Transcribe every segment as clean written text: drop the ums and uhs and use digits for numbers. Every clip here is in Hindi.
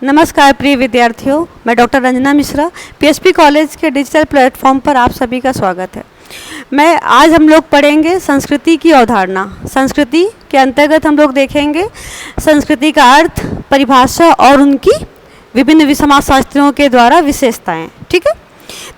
नमस्कार प्रिय विद्यार्थियों, मैं doctor Ranjana Mishra PHP college के डिजिटल प्लेटफॉर्म पर आप सभी का स्वागत है। आज हम लोग पढ़ेंगे संस्कृति की अवधारणा। संस्कृति के अंतर्गत हम लोग देखेंगे संस्कृति का अर्थ, परिभाषा और उनकी विभिन्न समाजशास्त्रियों के द्वारा विशेषताएं। ठीक है,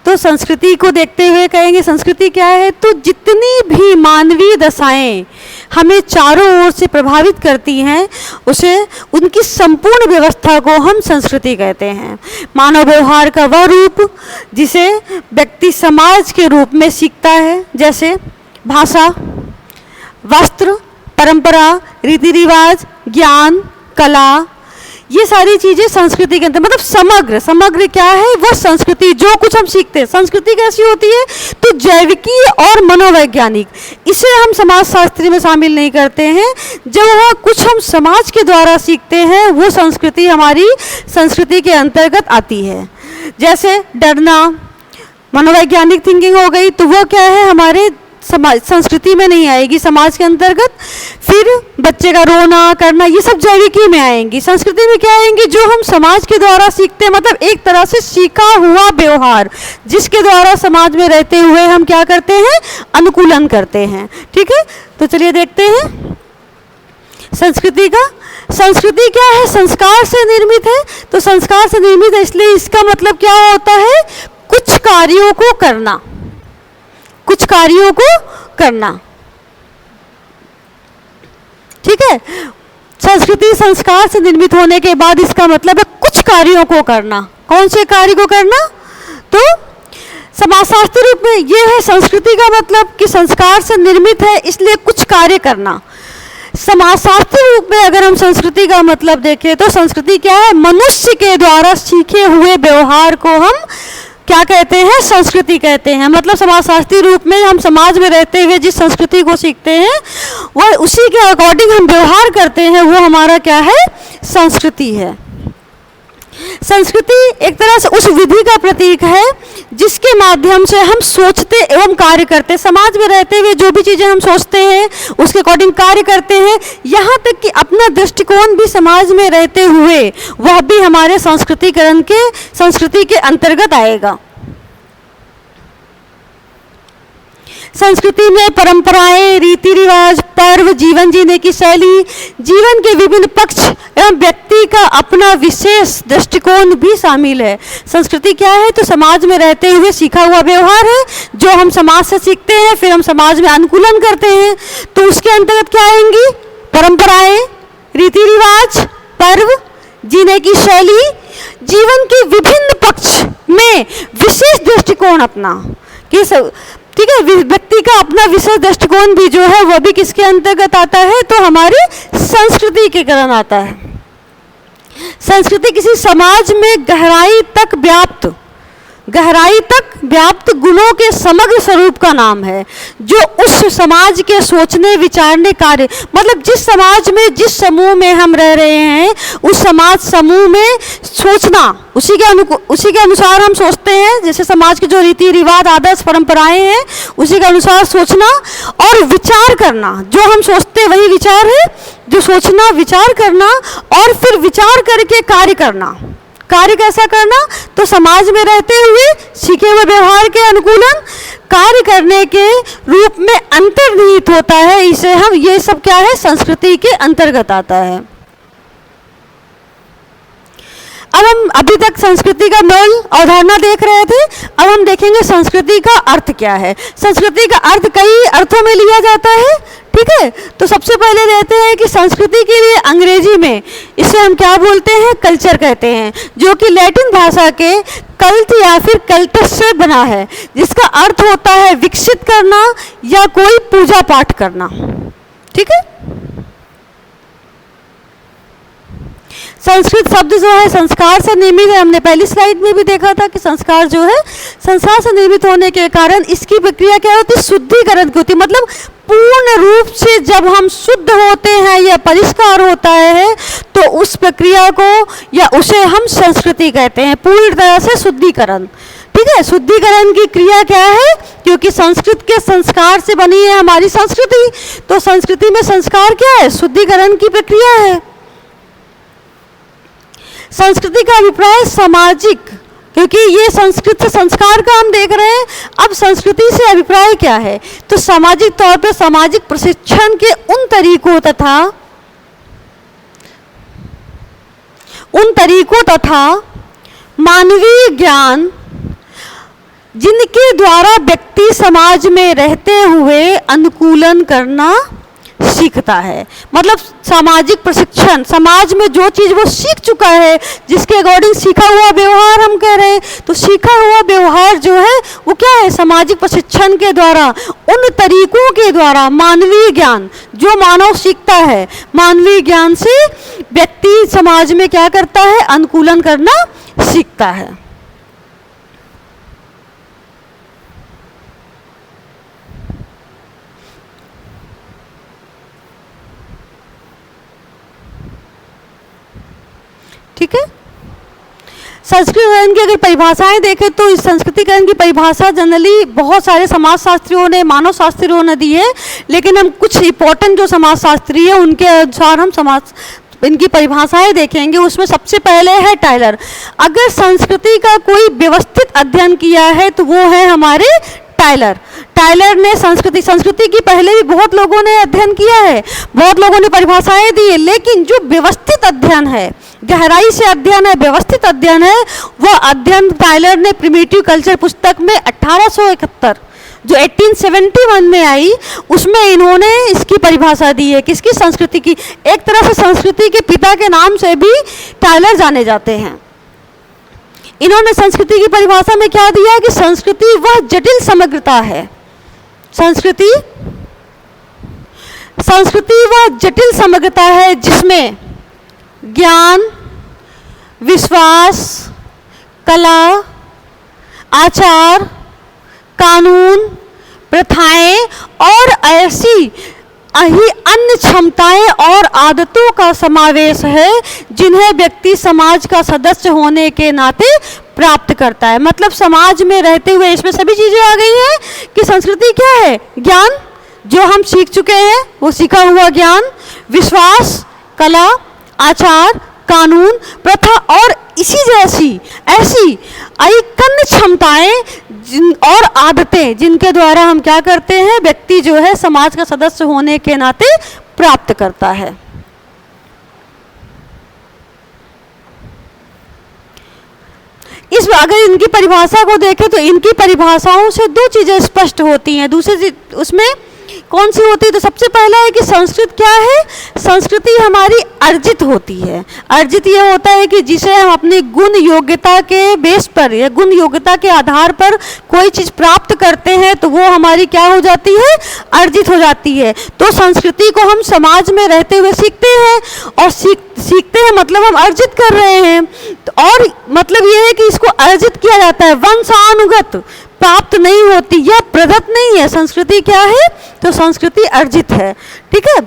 तो संस्कृति को देखते हुए कहेंगे संस्कृति क्या है। तो जितनी भी मानवीय दशाएं हमें चारों ओर से प्रभावित करती हैं, उसे उनकी संपूर्ण व्यवस्था को हम संस्कृति कहते हैं। मानव व्यवहार का वह रूप जिसे व्यक्ति समाज के रूप में सीखता है, जैसे भाषा, वस्त्र, परंपरा, रीति रिवाज, ज्ञान, कला, ये सारी चीज़ें संस्कृति के अंदर, मतलब समग्र क्या है, वह संस्कृति जो कुछ हम सीखते हैं। संस्कृति कैसी होती है, तो जैविकी और मनोवैज्ञानिक, इसे हम समाजशास्त्री में शामिल नहीं करते हैं। जब वह कुछ हम समाज के द्वारा सीखते हैं, वो संस्कृति हमारी संस्कृति के अंतर्गत आती है। जैसे डरना, मनोवैज्ञानिक थिंकिंग हो गई, तो वो क्या है, हमारे समाज संस्कृति में नहीं आएगी, समाज के अंतर्गत। फिर बच्चे का रोना करना, ये सब जैविकी में आएंगी। संस्कृति में क्या आएंगी, जो हम समाज के द्वारा सीखते हैं, मतलब एक तरह से सीखा हुआ व्यवहार, जिसके द्वारा समाज में रहते हुए हम क्या करते हैं, अनुकूलन करते हैं। ठीक है, तो चलिए देखते हैं संस्कृति क्या है। संस्कार से निर्मित है। तो संस्कार से निर्मित है, इसलिए इसका मतलब क्या होता है, कुछ कार्यों को करना। ठीक है, संस्कृति संस्कार से निर्मित होने के बाद इसका मतलब है कुछ कार्यों को करना। कौन से कार्य को करना, तो समाजशास्त्री रूप में ये है संस्कृति का मतलब कि संस्कार से निर्मित है, इसलिए कुछ कार्य करना। समाजशास्त्री रूप में अगर हम संस्कृति का मतलब देखें, तो संस्कृति क्या है, मनुष्य के द्वारा सीखे हुए व्यवहार को हम क्या कहते हैं, संस्कृति कहते हैं। मतलब समाजशास्त्री रूप में हम समाज में रहते हुए जिस संस्कृति को सीखते हैं, वह उसी के अकॉर्डिंग हम व्यवहार करते हैं, वो हमारा क्या है, संस्कृति है। संस्कृति एक तरह से उस विधि का प्रतीक है जिसके माध्यम से हम सोचते एवं कार्य करते हैं। समाज में रहते हुए जो भी चीज़ें हम सोचते हैं, उसके अकॉर्डिंग कार्य करते हैं। यहाँ तक कि अपना दृष्टिकोण भी समाज में रहते हुए वह भी हमारे संस्कृति के अंतर्गत आएगा। संस्कृति में परंपराएं, रीति रिवाज, पर्व, जीवन जीने की शैली, जीवन के विभिन्न पक्ष एवं व्यक्ति का अपना विशेष दृष्टिकोण भी शामिल है। संस्कृति क्या है, तो समाज में रहते हुए सीखा हुआ व्यवहार है, जो हम समाज से सीखते हैं, फिर हम समाज में अनुकूलन करते हैं। तो उसके अंतर्गत क्या आएंगी, परंपराएं, रीति रिवाज, पर्व, जीने की शैली, जीवन के विभिन्न पक्ष में विशेष दृष्टिकोण अपना, ठीक है, व्यक्ति का अपना विशेष दृष्टिकोण भी जो है, वह भी किसके अंतर्गत आता है, तो हमारी संस्कृति के कारण आता है। संस्कृति किसी समाज में गहराई तक व्याप्त गुणों के समग्र स्वरूप का नाम है, जो उस समाज के सोचने, विचारने, कार्य, मतलब जिस समाज में, जिस समूह में हम रह रहे हैं, उस समाज समूह में सोचना, उसी के अनुसार हम सोचते हैं। जैसे समाज के जो रीति रिवाज, आदर्श, परंपराएं हैं, उसी के अनुसार सोचना और विचार करना। जो हम सोचते वही विचार है, जो सोचना, विचार करना और फिर विचार करके कार्य करना। कार्य कैसा करना, तो समाज में रहते हुए सीखे हुए व्यवहार के अनुकूलन कार्य करने के रूप में अंतर्निहित होता है। इसे हम, ये सब क्या है, संस्कृति के अंतर्गत आता है। अब हम अभी तक संस्कृति का मूल अवधारणा देख रहे थे। अब हम देखेंगे संस्कृति का अर्थ क्या है। संस्कृति का अर्थ कई अर्थों में लिया जाता है। ठीक है, तो सबसे पहले लेते हैं कि संस्कृति के लिए अंग्रेजी में इसे हम क्या बोलते हैं, कल्चर कहते हैं, जो कि लैटिन भाषा के कल्ट या फिर कल्टस से बना है, जिसका अर्थ होता है विकसित करना या कोई पूजा पाठ करना। ठीक है, संस्कृत शब्द जो है संस्कार से निर्मित है। हमने पहली स्लाइड में भी देखा था कि संस्कार जो है संस्कार से निर्मित होने के कारण इसकी प्रक्रिया क्या होती है, शुद्धिकरण की होती है। मतलब पूर्ण रूप से जब हम शुद्ध होते हैं या परिष्कार होता है, तो उस प्रक्रिया को या उसे हम संस्कृति कहते हैं, पूर्ण तरह से शुद्धिकरण। ठीक है, शुद्धिकरण की क्रिया क्या है, क्योंकि संस्कृत के संस्कार से बनी है हमारी संस्कृति, तो संस्कृति में संस्कार क्या है, शुद्धिकरण की प्रक्रिया है। संस्कृति का अभिप्राय सामाजिक, क्योंकि ये संस्कृत से संस्कार का हम देख रहे हैं। अब संस्कृति से अभिप्राय क्या है, तो सामाजिक तौर पर सामाजिक प्रशिक्षण के उन तरीकों तथा मानवीय ज्ञान जिनके द्वारा व्यक्ति समाज में रहते हुए अनुकूलन करना सीखता है। मतलब सामाजिक प्रशिक्षण, समाज में जो चीज़ वो सीख चुका है, जिसके अकॉर्डिंग सीखा हुआ व्यवहार हम कह रहे हैं, तो सीखा हुआ व्यवहार जो है वो क्या है, सामाजिक प्रशिक्षण के द्वारा, उन तरीकों के द्वारा मानवीय ज्ञान जो मानव सीखता है, मानवीय ज्ञान से व्यक्ति समाज में क्या करता है, अनुकूलन करना सीखता है। ठीक है। संस्कृतिकरण की अगर परिभाषाएं देखें तो इस संस्कृतिकरण की परिभाषा जनरली बहुत सारे समाजशास्त्रियों ने, मानव शास्त्रियों ने दी है, लेकिन हम कुछ इंपॉर्टेंट जो समाजशास्त्री है उनके अनुसार हम इनकी परिभाषाएं देखेंगे। उसमें सबसे पहले है टायलर। अगर संस्कृति का कोई व्यवस्थित अध्ययन किया है तो वो है हमारे टायलर। टायलर ने संस्कृति की पहले भी बहुत लोगों ने अध्ययन किया है, बहुत लोगों ने परिभाषाएं दी है, लेकिन जो व्यवस्थित अध्ययन है, गहराई से अध्ययन है, व्यवस्थित अध्ययन है, वह अध्ययन टायलर ने प्रिमिटिव कल्चर पुस्तक में 1871 जो 1871 में आई, उसमें इन्होंने इसकी परिभाषा दी है। किसकी? संस्कृति की। एक तरह से संस्कृति के पिता के नाम से भी टायलर जाने जाते हैं। इन्होंने संस्कृति की परिभाषा में क्या दिया कि संस्कृति वह जटिल समग्रता है। संस्कृति वह जटिल समग्रता है जिसमें ज्ञान, विश्वास, कला, आचार, कानून, प्रथाएं और ऐसी ही अन्य क्षमताएं और आदतों का समावेश है जिन्हें व्यक्ति समाज का सदस्य होने के नाते प्राप्त करता है। मतलब समाज में रहते हुए इसमें सभी चीज़ें आ गई हैं कि संस्कृति क्या है? ज्ञान, जो हम सीख चुके हैं वो सीखा हुआ ज्ञान, विश्वास, कला, आचार, कानून, प्रथा और इसी जैसी ऐसी अन्य क्षमताएं और आदतें जिनके द्वारा हम क्या करते हैं, व्यक्ति जो है समाज का सदस्य होने के नाते प्राप्त करता है। इस अगर इनकी परिभाषा को देखें तो इनकी परिभाषाओं से दो चीज़ें स्पष्ट होती हैं। दूसरी उसमें कौन सी होती है? तो सबसे पहला है कि संस्कृत क्या है? संस्कृति हमारी अर्जित होती है। अर्जित ये होता है कि जिसे हम अपनी गुण योग्यता के बेस पर या गुण योग्यता के आधार पर कोई चीज़ प्राप्त करते हैं तो वो हमारी क्या हो जाती है? अर्जित हो जाती है। तो संस्कृति को हम समाज में रहते हुए सीखते हैं और सीखते हैं मतलब हम अर्जित कर रहे हैं। और मतलब ये है कि इसको अर्जित किया जाता है, वंशानुगत प्राप्त नहीं होती या प्रदत्त नहीं है। संस्कृति क्या है? तो संस्कृति अर्जित है। ठीक है।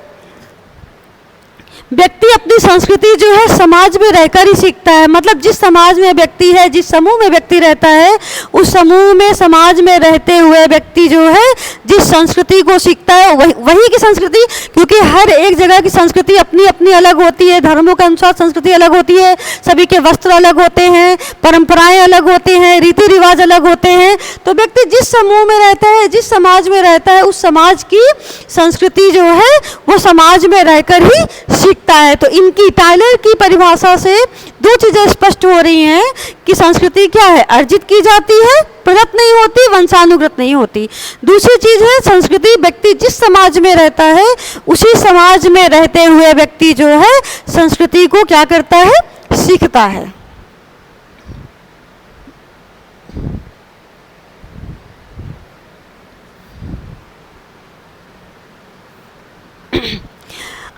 व्यक्ति अपनी संस्कृति जो है समाज में रहकर ही सीखता है। मतलब जिस समाज में व्यक्ति है, जिस समूह में व्यक्ति रहता है, उस समूह में समाज में रहते हुए व्यक्ति जो है जिस संस्कृति को सीखता है वही की संस्कृति, क्योंकि हर एक जगह की संस्कृति अपनी अपनी अलग होती है, धर्मों के अनुसार संस्कृति अलग होती है, सभी के वस्त्र अलग होते हैं, परंपराएं अलग होते हैं, रीति रिवाज अलग होते हैं। तो व्यक्ति जिस समूह में रहता है, जिस समाज में रहता है, उस समाज की संस्कृति जो है वो समाज में रहकर ही सीखता है। तो इनकी टायलर की परिभाषा से दो चीजें स्पष्ट हो रही हैं कि संस्कृति क्या है? अर्जित की जाती है, प्रदत्त नहीं होती, वंशानुगत नहीं होती। दूसरी चीज है संस्कृति व्यक्ति जिस समाज में रहता है उसी समाज में रहते हुए व्यक्ति जो है संस्कृति को क्या करता है? सीखता है।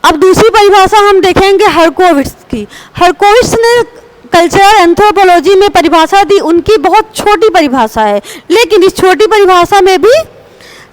अब दूसरी परिभाषा हम देखेंगे हरकोविट्स की। हरकोविट्स ने कल्चरल एंथ्रोपोलॉजी में परिभाषा दी। उनकी बहुत छोटी परिभाषा है, लेकिन इस छोटी परिभाषा में भी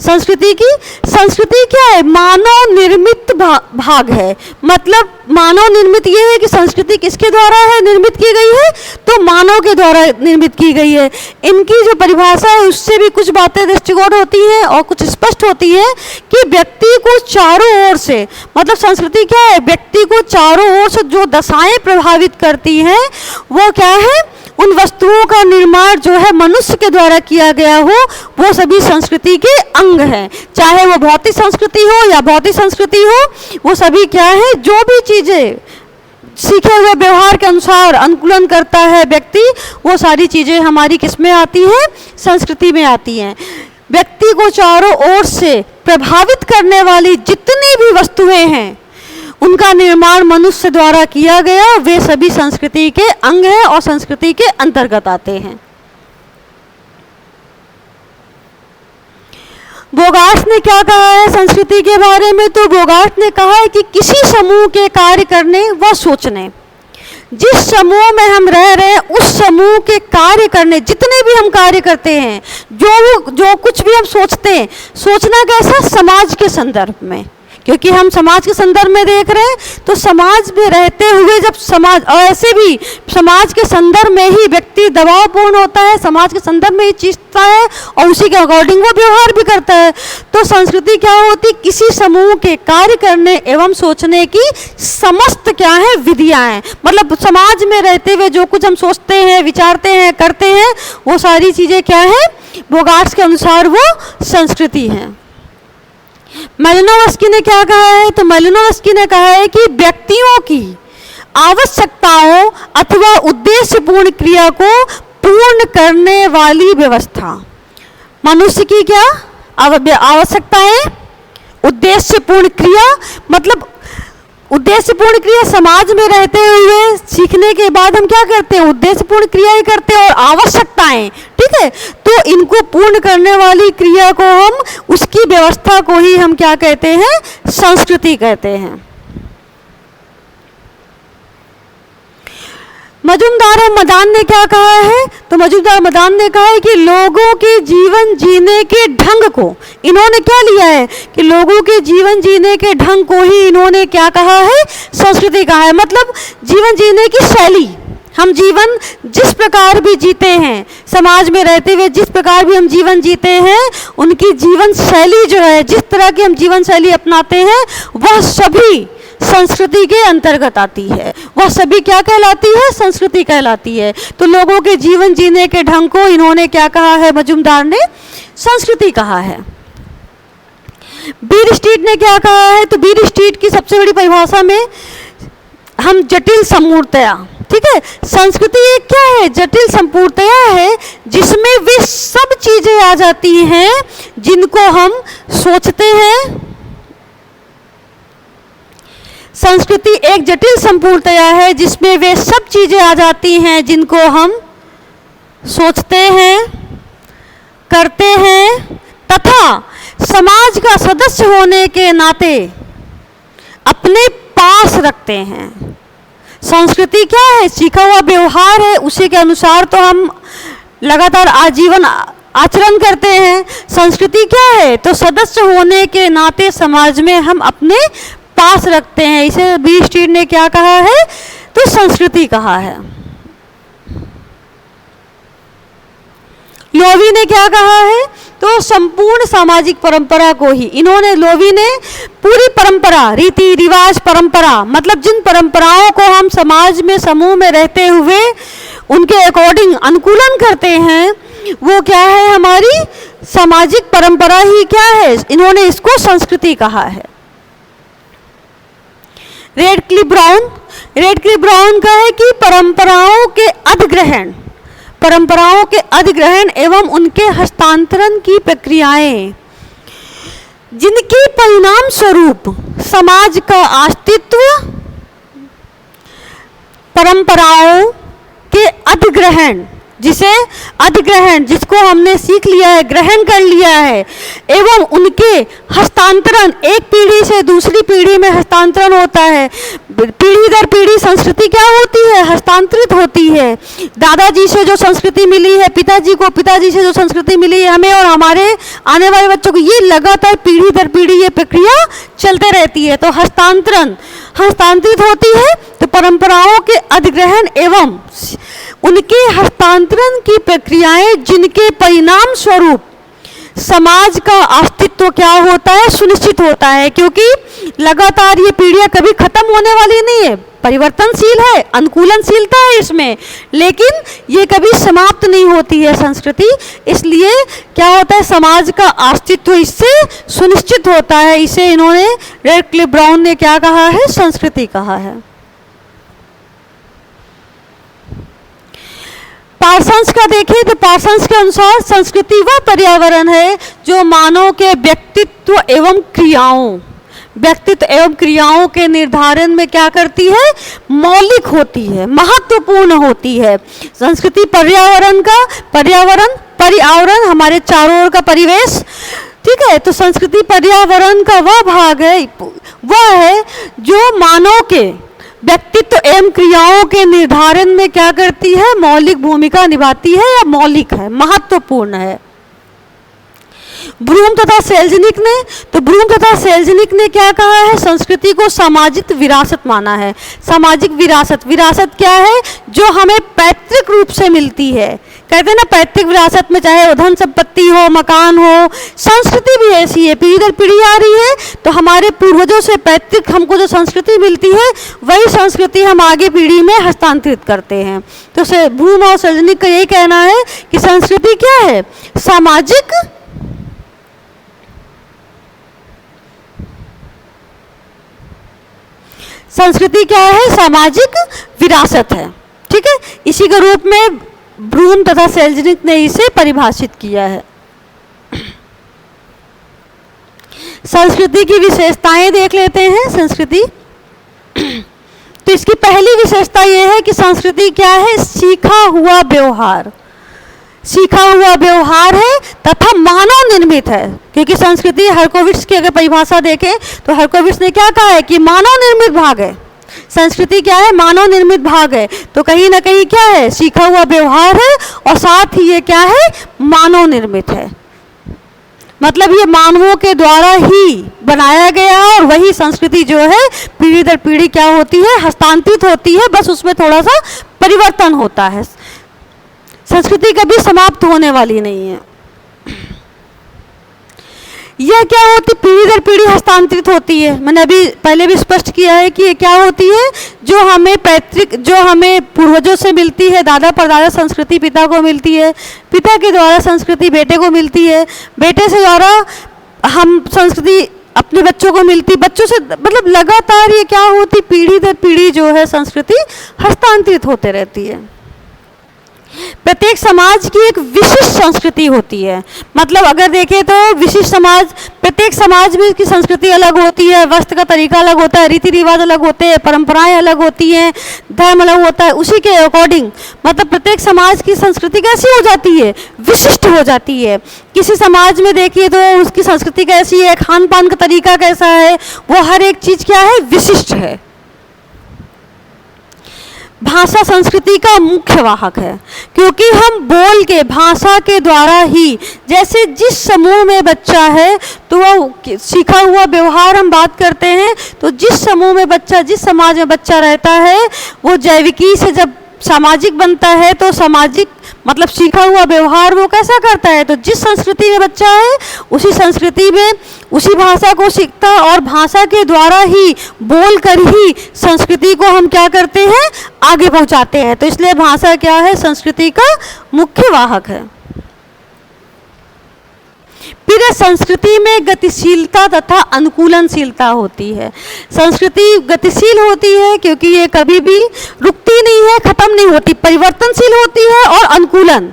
संस्कृति क्या है? मानव निर्मित भाग है। मतलब मानव निर्मित ये है कि संस्कृति किसके द्वारा है निर्मित की गई है? तो मानव के द्वारा निर्मित की गई है। इनकी जो परिभाषा है उससे भी कुछ बातें दृष्टिकोण होती हैं और कुछ स्पष्ट होती है कि व्यक्ति को चारों ओर से, मतलब संस्कृति क्या है? व्यक्ति को चारों ओर से जो दशाएं प्रभावित करती हैं वो क्या है? उन वस्तुओं का निर्माण जो है मनुष्य के द्वारा किया गया हो, वो सभी संस्कृति के अंग हैं। चाहे वो भौतिक संस्कृति हो या भौतिक संस्कृति हो, वो सभी क्या है? जो भी चीज़ें सीखे हुए व्यवहार के अनुसार अनुकूलन करता है व्यक्ति, वो सारी चीज़ें हमारी किस में आती हैं? संस्कृति में आती हैं। व्यक्ति को चारों ओर से प्रभावित करने वाली जितनी भी वस्तुएं हैं उनका निर्माण मनुष्य द्वारा किया गया, वे सभी संस्कृति के अंग हैं और संस्कृति के अंतर्गत आते हैं। बोगार्ट ने क्या कहा है संस्कृति के बारे में? तो बोगार्ट ने कहा है कि किसी समूह के कार्य करने व सोचने, जिस समूह में हम रह रहे हैं उस समूह के कार्य करने, जितने भी हम कार्य करते हैं, जो कुछ भी हम सोचते हैं, सोचना कैसा? समाज के संदर्भ में, क्योंकि हम समाज के संदर्भ में देख रहे हैं। तो समाज में रहते हुए जब समाज, और ऐसे भी समाज के संदर्भ में ही व्यक्ति दबावपूर्ण होता है, समाज के संदर्भ में ही चीजता है और उसी के अकॉर्डिंग वो व्यवहार भी करता है। तो संस्कृति क्या होती? किसी समूह के कार्य करने एवं सोचने की समस्त क्या है? विधियां हैं। मतलब समाज में रहते हुए जो कुछ हम सोचते हैं, विचारते हैं, करते हैं, वो सारी चीजें क्या है? बोगार्ट के अनुसार वो संस्कृति है। मालिनोव्स्की ने क्या कहा है? तो मालिनोव्स्की ने कहा है कि व्यक्तियों की आवश्यकताओं अथवा उद्देश्यपूर्ण क्रिया को पूर्ण करने वाली व्यवस्था। मनुष्य की क्या आवश्यकताएं? उद्देश्यपूर्ण क्रिया, मतलब उद्देश्यपूर्ण क्रिया समाज में रहते हुए सीखने के बाद हम क्या करते हैं? उद्देश्यपूर्ण क्रिया ही करते हैं। और आवश्यकताएं, ठीक है, तो इनको पूर्ण करने वाली क्रिया को हम, उसकी व्यवस्था को ही हम क्या कहते हैं? संस्कृति कहते हैं। मजुमदार और मदान ने क्या कहा है? तो मजुमदार मदान ने कहा है कि लोगों के जीवन जीने के ढंग को, इन्होंने क्या लिया है कि लोगों के जीवन जीने के ढंग को ही इन्होंने क्या कहा है? संस्कृति कहा है। मतलब जीवन जीने की शैली, हम जीवन जिस प्रकार भी जीते हैं, समाज में रहते हुए जिस प्रकार भी हम जीवन जीते हैं, उनकी जीवन शैली जो है, जिस तरह की हम जीवन शैली अपनाते हैं, वह सभी संस्कृति के अंतर्गत आती है। वह सभी क्या कहलाती है? संस्कृति कहलाती है। तो लोगों के जीवन जीने के ढंग को इन्होंने क्या कहा है? मजुमदार ने संस्कृति कहा है। बीर स्ट्रीट ने क्या कहा है? तो बीर स्ट्रीट की सबसे बड़ी परिभाषा में हम जटिल समूर्तया, ठीक है, संस्कृति एक क्या है? जटिल संपूर्णतया है, जिसमें वे सब चीजें आ जाती हैं जिनको हम सोचते हैं। संस्कृति एक जटिल संपूर्णतया है जिसमें वे सब चीजें आ जाती हैं जिनको हम सोचते हैं, करते हैं तथा समाज का सदस्य होने के नाते अपने पास रखते हैं। संस्कृति क्या है? सीखा हुआ व्यवहार है, उसी के अनुसार तो हम लगातार आजीवन आचरण करते हैं। संस्कृति क्या है? तो सदस्य होने के नाते समाज में हम अपने पास रखते हैं। इसे बीर स्ट्रीट ने क्या कहा है? तो संस्कृति कहा है। लोवी ने क्या कहा है? तो संपूर्ण सामाजिक परंपरा को ही, इन्होंने, लोवी ने पूरी परंपरा, रीति रिवाज परंपरा, मतलब जिन परंपराओं को हम समाज में समूह में रहते हुए उनके अकॉर्डिंग अनुकूलन करते हैं, वो क्या है? हमारी सामाजिक परंपरा ही क्या है? इन्होंने इसको संस्कृति कहा है। रेडक्लिफ ब्राउन का है कि परंपराओं के अधिग्रहण एवं उनके हस्तांतरण की प्रक्रियाएं, जिनके परिणाम स्वरूप समाज का अस्तित्व परंपराओं के अधिग्रहण, जिसको हमने सीख लिया है, ग्रहण कर लिया है, एवं उनके हस्तांतरण, एक पीढ़ी से दूसरी पीढ़ी में हस्तांतरण होता है। पीढ़ी दर पीढ़ी संस्कृति क्या होती है? हस्तांतरण हस्तांतरित होती है। दादाजी से जो संस्कृति मिली है, पिताजी को पिताजी से जो संस्कृति मिली है हमें और हमारे आने वाले बच्चों को, ये लगातार पीढ़ी दर पीढ़ी ये प्रक्रिया चलते रहती है। तो हस्तांतरण हस्तांतरित होती है तो परंपराओं के अधिग्रहण एवं उनके हस्तांतरण की प्रक्रियाएं जिनके परिणाम स्वरूप समाज का अस्तित्व क्या होता है, सुनिश्चित होता है। क्योंकि लगातार ये पीढ़ियां कभी खत्म होने वाली नहीं है, परिवर्तनशील है, अनुकूलनशीलता है इसमें, लेकिन ये कभी समाप्त नहीं होती है संस्कृति। इसलिए क्या होता है, समाज का अस्तित्व इससे सुनिश्चित होता है। इसे इन्होंने, रेडक्लिफ ब्राउन ने क्या कहा है, संस्कृति कहा है। पार्सन्स का देखें तो पार्सन्स के अनुसार संस्कृति वह पर्यावरण है जो मानव के व्यक्तित्व एवं क्रियाओं के निर्धारण में क्या करती है, मौलिक होती है, महत्वपूर्ण होती है। संस्कृति पर्यावरण हमारे चारों ओर का परिवेश, ठीक है। तो संस्कृति पर्यावरण का वह भाग है, वह है जो मानव के व्यक्तित्व एवं क्रियाओं के निर्धारण में क्या करती है, मौलिक भूमिका निभाती है या मौलिक है, महत्वपूर्ण है। ब्लूम तथा सेल्जनिक ने क्या कहा है, संस्कृति को सामाजिक विरासत माना है। सामाजिक विरासत क्या है, जो हमें पैतृक रूप से मिलती है। कहते हैं ना, पैतृक विरासत में चाहे वो धन संपत्ति हो, मकान हो, संस्कृति भी ऐसी है, पीढ़ी दर पीढ़ी आ रही है। तो हमारे पूर्वजों से पैतृक हमको जो संस्कृति मिलती है, वही संस्कृति हम आगे पीढ़ी में हस्तांतरित करते हैं। तो ब्लूम और सेल्जनिक का यही कहना है कि संस्कृति क्या है, सामाजिक संस्कृति क्या है, सामाजिक विरासत है, ठीक है। इसी के रूप में ब्लूम तथा सेल्जनिक ने इसे परिभाषित किया है। संस्कृति की विशेषताएं देख लेते हैं। संस्कृति तो इसकी पहली विशेषता यह है कि संस्कृति क्या है, सीखा हुआ व्यवहार है तथा मानव निर्मित है। क्योंकि संस्कृति, हरकोविट्स की अगर परिभाषा देखें तो हरकोविट्स ने क्या कहा है कि मानव निर्मित भाग है। संस्कृति क्या है, मानव निर्मित भाग है। तो कहीं ना कहीं क्या है, सीखा हुआ व्यवहार है और साथ ही ये क्या है, मानव निर्मित है। मतलब ये मानवों के द्वारा ही बनाया गया है और वही संस्कृति जो है पीढ़ी दर पीढ़ी क्या होती है, हस्तांतरित होती है। बस उसमें थोड़ा सा परिवर्तन होता है। संस्कृति कभी समाप्त होने वाली नहीं है। यह क्या होती, पीढ़ी दर पीढ़ी हस्तांतरित होती है। मैंने अभी पहले भी स्पष्ट किया है कि ये क्या होती है, जो हमें पूर्वजों से मिलती है, दादा परदादा संस्कृति पिता को मिलती है, पिता के द्वारा संस्कृति बेटे को मिलती है, बेटे से द्वारा हम संस्कृति अपने बच्चों को मिलती, बच्चों से, मतलब लगातार ये क्या होती, पीढ़ी दर पीढ़ी जो है संस्कृति हस्तांतरित होते रहती है। प्रत्येक समाज की एक विशिष्ट संस्कृति होती है। मतलब अगर देखें तो विशिष्ट समाज, प्रत्येक समाज में की संस्कृति अलग होती है, वस्त्र का तरीका अलग होता है, रीति रिवाज अलग होते हैं, परंपराएं अलग होती हैं, धर्म अलग होता है। उसी के अकॉर्डिंग मतलब प्रत्येक समाज की संस्कृति कैसी हो जाती है, विशिष्ट हो जाती है। किसी समाज में देखिए तो उसकी संस्कृति कैसी है, खान पान का तरीका कैसा है, वो हर एक चीज क्या है, विशिष्ट है। भाषा संस्कृति का मुख्य वाहक है, क्योंकि हम बोल के, भाषा के द्वारा ही, जैसे जिस समूह में बच्चा है तो वो सीखा हुआ व्यवहार हम बात करते हैं, तो जिस समूह में बच्चा, जिस समाज में बच्चा रहता है, वो जैविकी से जब सामाजिक बनता है तो सामाजिक मतलब सीखा हुआ व्यवहार वो कैसा करता है, तो जिस संस्कृति में बच्चा है उसी संस्कृति में उसी भाषा को सीखता और भाषा के द्वारा ही, बोल कर ही संस्कृति को हम क्या करते हैं, आगे पहुंचाते हैं। तो इसलिए भाषा क्या है, संस्कृति का मुख्य वाहक है। फिर संस्कृति में गतिशीलता तथा अनुकूलनशीलता होती है। संस्कृति गतिशील होती है क्योंकि ये कभी भी रुकती नहीं है, खत्म नहीं होती, परिवर्तनशील होती है। और अनुकूलन,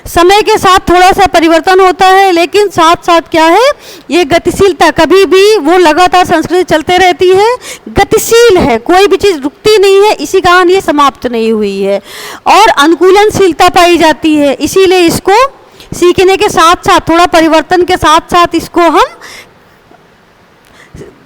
समय के साथ थोड़ा सा परिवर्तन होता है, लेकिन साथ साथ क्या है, ये गतिशीलता, कभी भी वो लगातार संस्कृति चलते रहती है, गतिशील है, कोई भी चीज़ रुकती नहीं है, इसी कारण ये समाप्त नहीं हुई है। और अनुकूलनशीलता पाई जाती है, इसीलिए इसको सीखने के साथ साथ, थोड़ा परिवर्तन के साथ साथ इसको हम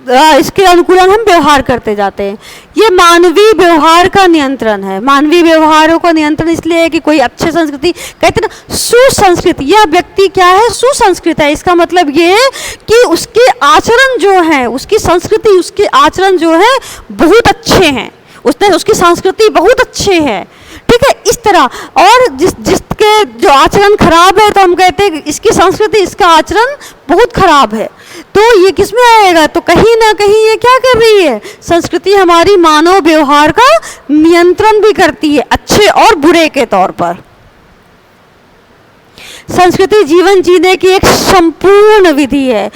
इसके अनुकूलन हम व्यवहार करते जाते हैं। ये मानवीय व्यवहार का नियंत्रण है। मानवीय व्यवहारों का नियंत्रण इसलिए है कि कोई अच्छी संस्कृति, कहते हैं ना सुसंस्कृत, यह व्यक्ति क्या है, सुसंस्कृत है। इसका मतलब ये है कि उसके आचरण जो है, उसकी संस्कृति, उसके आचरण जो है बहुत अच्छे हैं, उसकी संस्कृति बहुत अच्छे है, ठीक है, इस तरह। और जिसके जो आचरण खराब है तो हम कहते हैं इसकी संस्कृति, इसका आचरण बहुत खराब है। तो ये किस में आएगा, तो कहीं ना कहीं ये क्या कर रही है, संस्कृति हमारी मानव व्यवहार का नियंत्रण भी करती है, अच्छे और बुरे के तौर पर। संस्कृति जीवन जीने की एक संपूर्ण विधि है।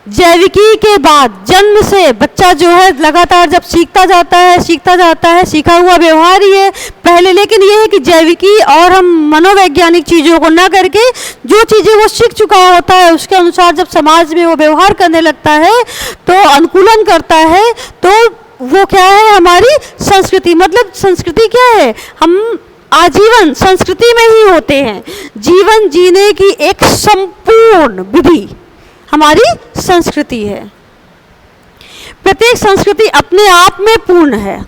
जैविकी के बाद जन्म से बच्चा जो है लगातार जब सीखता जाता है, सीखा हुआ व्यवहार ही है पहले। लेकिन ये है कि जैविकी और हम मनोवैज्ञानिक चीज़ों को ना करके जो चीज़ें वो सीख चुका होता है उसके अनुसार जब समाज में वो व्यवहार करने लगता है, तो अनुकूलन करता है, तो वो क्या है, हमारी संस्कृति। मतलब संस्कृति क्या है, हम आजीवन संस्कृति में ही होते हैं। जीवन जीने की एक संपूर्ण विधि हमारी संस्कृति है। प्रत्येक संस्कृति अपने आप में पूर्ण है।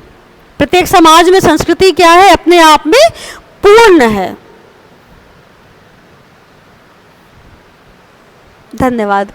प्रत्येक समाज में संस्कृति क्या है, अपने आप में पूर्ण है। धन्यवाद।